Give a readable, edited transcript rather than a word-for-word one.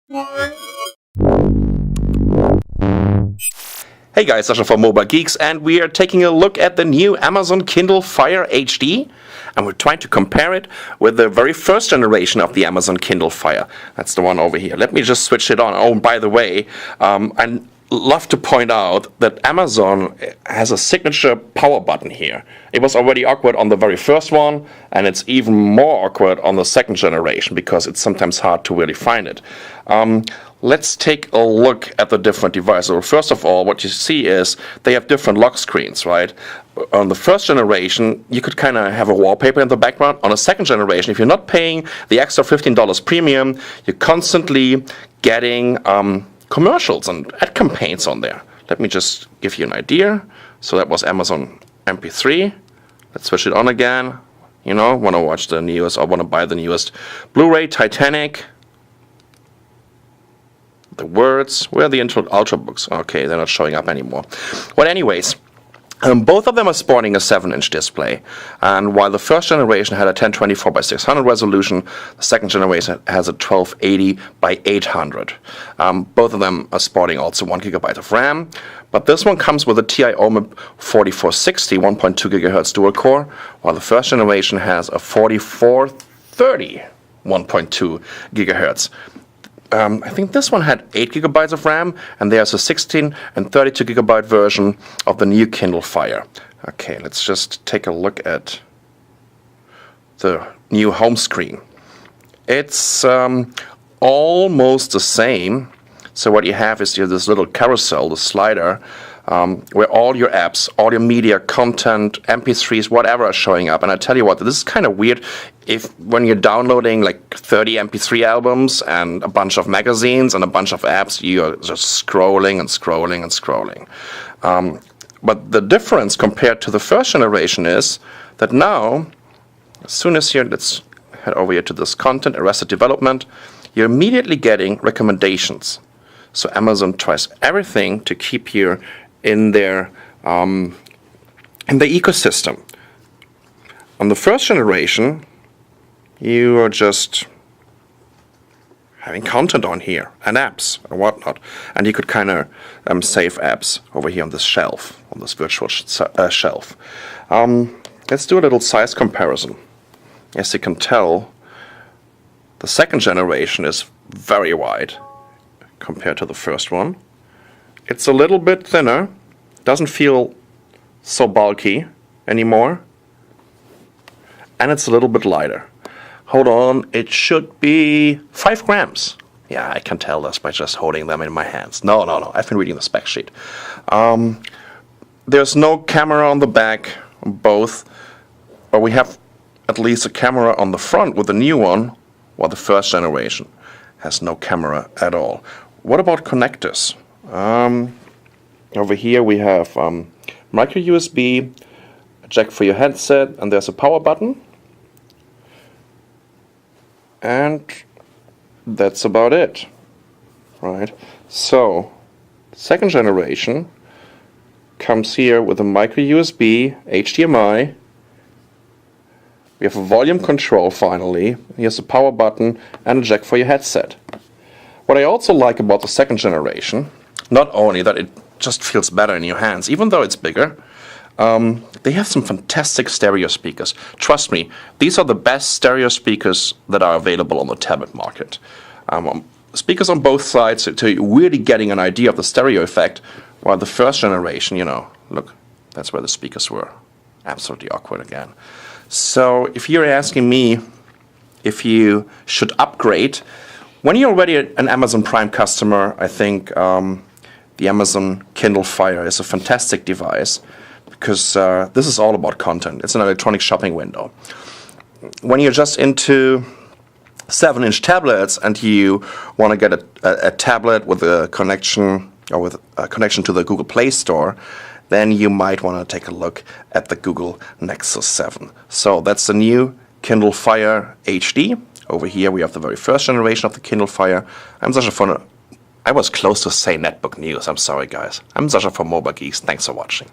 Hey guys, Sasha from Mobile Geeks, and we are taking a look at the new Amazon Kindle Fire HD, and we're trying to compare it with the very first generation of the Amazon Kindle Fire. That's the one over here. Let me just switch it on. Oh, and by the way, I'd love to point out that Amazon has a signature power button here. It was already awkward on the very first one, and it's even more awkward on the second generation because it's sometimes hard to really find it. Let's take a look at the different devices. Well, first of all, what you see is they have different lock screens, right? On the first generation, you could kind of have a wallpaper in the background. On a second generation, if you're not paying the extra $15 premium, you're constantly getting commercials and ad campaigns on there. Let me just give you an idea. So that was Amazon MP3. Let's switch it on again. You know, want to watch the newest or want to buy the newest Blu-ray, Titanic. The words, where are the Ultra books? Okay, they're not showing up anymore. Well, anyways, both of them are sporting a 7-inch display. And while the first generation had a 1024 by 600 resolution, the second generation has a 1280 by 800. Both of them are sporting also 1 gigabyte of RAM. But this one comes with a TI OMIP 4460 1.2 gigahertz dual core, while the first generation has a 4430 1.2 gigahertz. I think this one had 8 gigabytes of RAM, and there's a 16 and 32 gigabyte version of the new Kindle Fire. Okay, let's just take a look at the new home screen. It's almost the same. So what you have is this little carousel, the slider, where all your apps, all your media, content, MP3s, whatever are showing up. And I tell you what, this is kind of weird when you're downloading like 30 MP3 albums and a bunch of magazines and a bunch of apps, you're just scrolling and scrolling and scrolling. But the difference compared to the first generation is that now, as soon as let's head over here to this content, arrested development, you're immediately getting recommendations. So Amazon tries everything to keep you in their ecosystem. On the first generation, you are just having content on here and apps and whatnot, and you could kind of save apps over here on this shelf, on this virtual shelf. Let's do a little size comparison. As you can tell, the second generation is very wide compared to the first one. It's a little bit thinner, doesn't feel so bulky anymore, and it's a little bit lighter. Hold on, it should be 5 grams. Yeah, I can tell this by just holding them in my hands. No, I've been reading the spec sheet. There's no camera on the back, both, but we have at least a camera on the front with the new one, while the first generation has no camera at all. What about connectors? Over here we have micro USB, a jack for your headset, and there's a power button. And that's about it, right? So, second generation comes here with a micro USB, HDMI. We have a volume control finally. Here's a power button and a jack for your headset. What I also like about the second generation, not only that it just feels better in your hands, even though it's bigger, they have some fantastic stereo speakers. Trust me, these are the best stereo speakers that are available on the tablet market. Speakers on both sides, so you're really getting an idea of the stereo effect, while the first generation, look, that's where the speakers were. Absolutely awkward again. So if you're asking me if you should upgrade, when you're already an Amazon Prime customer, I think the Amazon Kindle Fire is a fantastic device because this is all about content. It's an electronic shopping window. When you're just into 7-inch tablets and you want to get a tablet with a connection or with a connection to the Google Play Store, then you might want to take a look at the Google Nexus 7. So that's the new Kindle Fire HD. Over here we have the very first generation of the Kindle Fire. I was close to say Netbook News. I'm sorry, guys. I'm Sasha from Mobile Geeks. Thanks for watching.